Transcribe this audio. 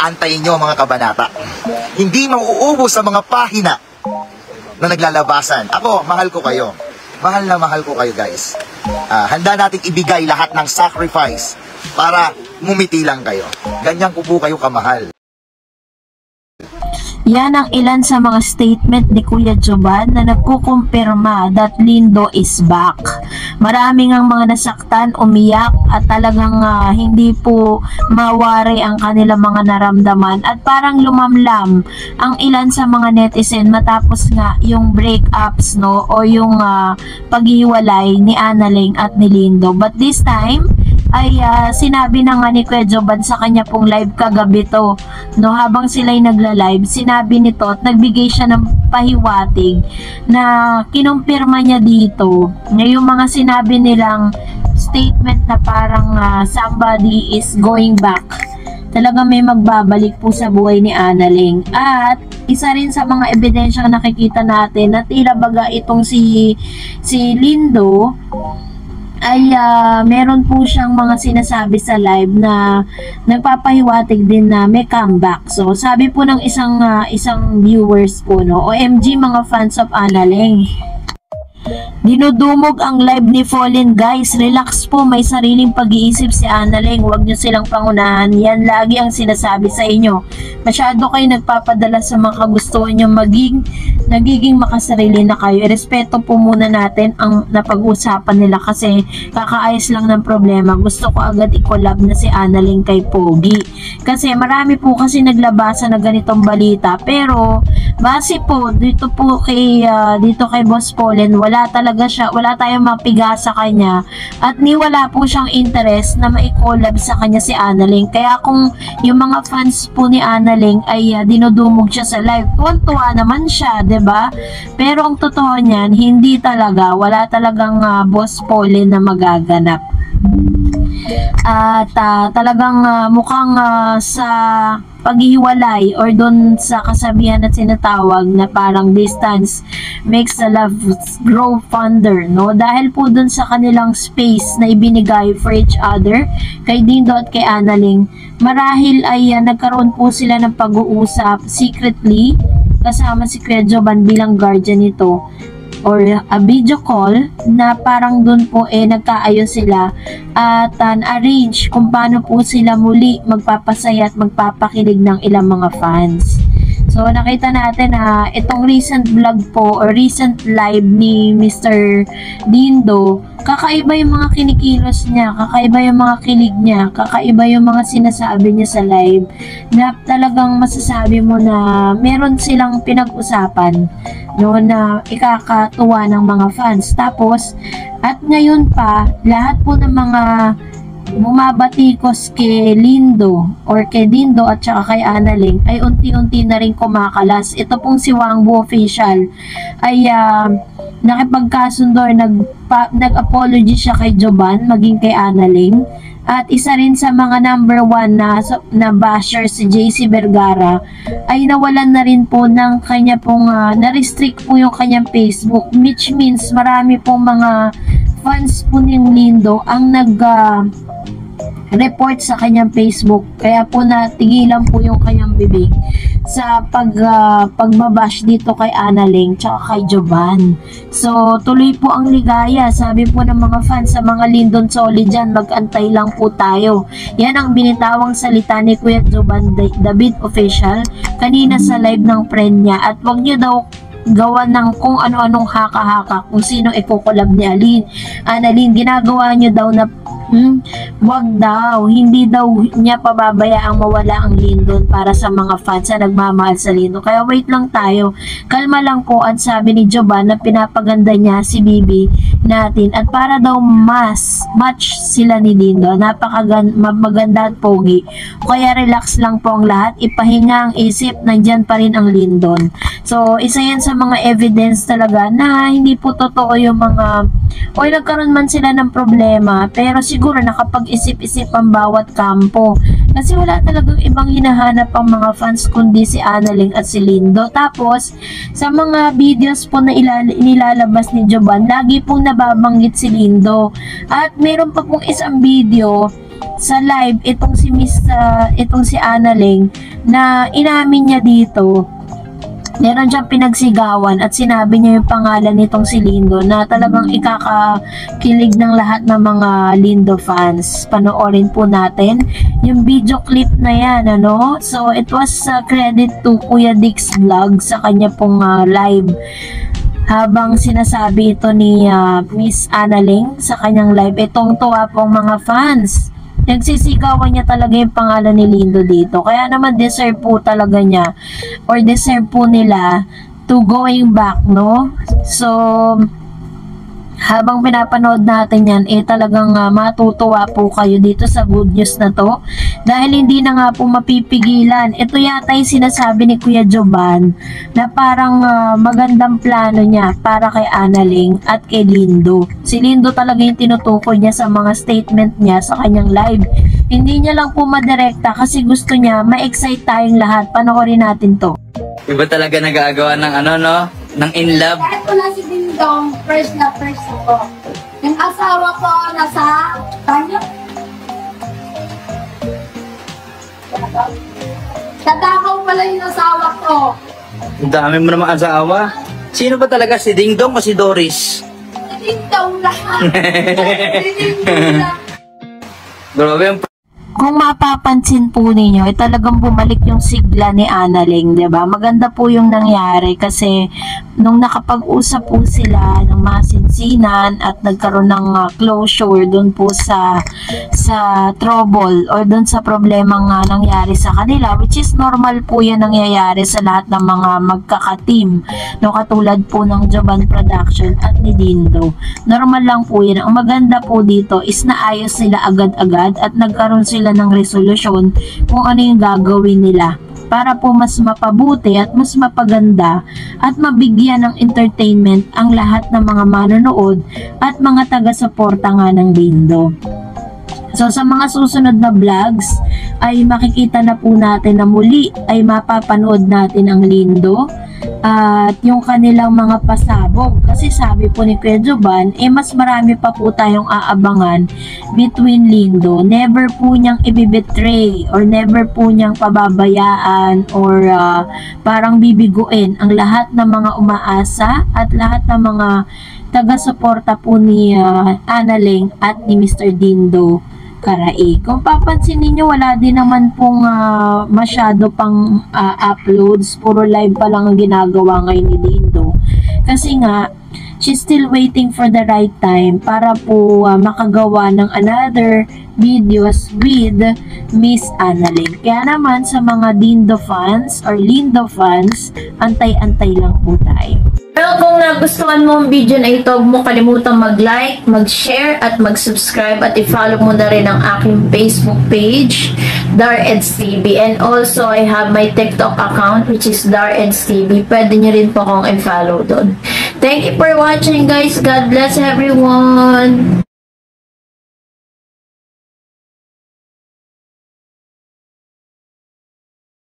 Antayin nyo mga kabanata. Hindi mauubos sa mga pahina na naglalabasan. Ako, mahal ko kayo. Mahal na mahal ko kayo, guys. Handa nating ibigay lahat ng sacrifice para ngumiti lang kayo. Ganyan ko po kayo kamahal. Yan ang ilan sa mga statement ni Kuya Jovan na nagkukumpirma that Lindo is back. Maraming ang mga nasaktan, umiyak at talagang hindi po mawari ang kanilang mga naramdaman at parang lumamlam ang ilan sa mga netizen matapos nga yung breakups, no, o yung paghiwalay ni Annalyn at ni Lindo. But this time ay sinabi na nga ni Kuya Jovan sa kanya pong live kagabi to, no, habang sila'y nagla-live, sinabi nito at nagbigay siya ng pahiwatig na kinumpirma niya dito na yung mga sinabi nilang statement na parang somebody is going back, talaga may magbabalik po sa buhay ni Annalyn. At isa rin sa mga ebidensya nakikita natin na tila baga itong si Lindo ay meron po siyang mga sinasabi sa live na nagpapahiwatig din na may comeback. So sabi po ng isang viewers po, no, OMG mga fans of Annalyn, dinudumog ang live ni Fallen, guys. Relax po, may sariling pag-iisip si Annalyn, huwag nyo silang pangunahan. Yan lagi ang sinasabi sa inyo. Masyado kayo nagpapadala sa mga kagustuhan nyo, nagiging makasarili na kayo. Respeto po muna natin ang napag-usapan nila kasi kakaayos lang ng problema. Gusto ko agad i-collab na si Annalyn kay Pogi kasi marami po kasi naglabasa na ganitong balita, pero base po dito kay Boss Fallen, wala tayong mapiga sa kanya at wala po siyang interest na mai-collab sa kanya si Annalyn. Kaya kung yung mga fans po ni Annalyn ay dinudumog siya sa live, tuwan-tuwa naman siya, 'di ba? Pero ang totoo niyan, hindi talaga, wala talagang Boss Fallen na magaganap. At talagang mukhang sa paghihiwalay or doon sa kasabihan at sinatawag na parang distance makes the love grow fonder, no? Dahil po doon sa kanilang space na ibinigay for each other kay Lindo at kay Annalyn, marahil ay nagkaroon po sila ng pag-uusap secretly kasama si Kuya Jovan bilang guardian nito, or a video call na parang doon po nagkaayos sila at arrange kung paano po sila muli magpapasaya at magpapakilig ng ilang mga fans. So nakita natin na itong recent vlog po or recent live ni Mr. Lindo, kakaiba yung mga kinikilos niya, kakaiba yung mga kilig niya, kakaiba yung mga sinasabi niya sa live na talagang masasabi mo na meron silang pinag-usapan, no, na ikakatuwa ng mga fans. Tapos at ngayon pa, lahat po ng mga bumabatikos kay Lindo or kay Lindo at saka kay Annalyn ay unti-unti na rin kumakalas. Ito pong si Wangbo Official ay nakipagkasundo, nag-apology siya kay Jovan maging kay Annalyn. At isa rin sa mga number 1 na basher si JC Vergara ay nawalan na rin po ng kanya pong na-restrict po yung kanyang Facebook, which means marami pong mga fans po ni Lindo ang report sa kanyang Facebook, kaya po natigilan po yung kanyang bibig sa pagbabash dito kay Annalyn tsaka kay Jovan. So tuloy po ang ligaya, sabi po ng mga fans sa mga Lindon Solid dyan, mag-antay lang po tayo. Yan ang binitawang salita ni Kuya Jovan David Official kanina sa live ng friend niya. At wag niyo daw gawa ng kung ano-anong haka-haka kung sino ikukulab ni Annalyn. Ginagawa niyo daw na wag daw, hindi daw niya pababayaang mawala ang Lindon para sa mga fans na nagmamahal sa Lindo. Kaya wait lang tayo, kalma lang po ang sabi ni Jovan na pinapaganda niya si Bibi natin at para daw match sila ni Lindo, maganda at pogi. Kaya relax lang po ang lahat, ipahinga ang isip, nandyan pa rin ang Lindon. So isa yan sa mga evidence talaga na hindi po totoo yung mga o nagkaroon man sila ng problema, pero siguro nakapag-isip-isip ang bawat kampo kasi wala talagang ibang hinahanap ang mga fans kundi si Annalyn at si Lindo. Tapos sa mga videos po na nilalabas ni Jovan, lagi pong nababanggit si Lindo at meron pa pong isang video sa live itong si Analing na inamin niya dito. Meron siyang pinagsigawan at sinabi niya yung pangalan nitong si Lindo na talagang ikakakilig ng lahat ng mga Lindo fans. Panoorin po natin yung video clip na yan, ano? So, it was credit to Kuya Dick's vlog sa kanya pong live. Habang sinasabi ito ni Miss Analing sa kanyang live, itong tuwa pong mga fans. Nagsisigawan niya talaga yung pangalan ni Lindo dito. Kaya naman deserve po talaga niya or deserve po nila to going back, no? So, habang pinapanood natin yan, talagang matutuwa po kayo dito sa good news na to. Dahil hindi na nga po mapipigilan. Ito yata yung sinasabi ni Kuya Joban na parang magandang plano niya para kay Analing at kay Lindo. Si Lindo talaga yung tinutukoy niya sa mga statement niya sa kanyang live. Hindi niya lang po madirekta kasi gusto niya ma-excite tayong lahat. Panoorin natin to. Iba talaga nagagawa ng ano, no? Ng in love. Kahit wala si Dingdong, first na first ako. Yung asawa ko nasa kanya. Sa Davao pala yung asawa ko. Ang dami mo naman asawa. Sino ba talaga? Si Ding Dong o si Doris? Si Dingdong lahat. Si Dingdong lahat. Grabe ang Kung mapapansin po ninyo, talagang bumalik yung sigla ni Analing, 'di ba? Maganda po yung nangyari kasi nung nakapag-usap po sila ng masinsinan at nagkaroon ng closure doon po sa trouble or doon sa problema nga nangyari sa kanila, which is normal po yan nangyayari sa lahat ng mga magkaka-team, no, katulad po ng Joban Production at ni Dindo. Normal lang po yan. Ang maganda po dito is naayos sila agad-agad at nagkaroon sila ng resolusyon kung ano yung gagawin nila para po mas mapabuti at mas mapaganda at mabigyan ng entertainment ang lahat ng mga manonood at mga taga-suporta nga ng Lindo. So sa mga susunod na vlogs ay makikita na po natin na muli ay mapapanood natin ang Lindo at yung kanilang mga pasabog, kasi sabi po ni Kuya Joban mas marami pa po tayong aabangan between Lindo. Never po niyang ibibetray or never po niyang pababayaan or parang bibiguin ang lahat ng mga umaasa at lahat ng mga taga-suporta po ni Analing at ni Mr. Dindo Carai. Kung papansin niyo, wala din naman pong masyado pang uploads. Puro live pa lang ang ginagawa ngayon ni Dindo. Kasi nga, she's still waiting for the right time para po makagawa ng another videos with Miss Analing. Kaya naman sa mga Dindo fans or Lindo fans, antay-antay lang po tayo. Pero kung nagustuhan mo ang video na ito, huwag mo kalimutang mag-like, mag-share, at mag-subscribe, at i-follow mo na rin ang aking Facebook page, DarEdsTV. And also, I have my TikTok account, which is DarEdsTV. Pwede nyo rin po akong i-follow doon. Thank you for watching, guys. God bless everyone!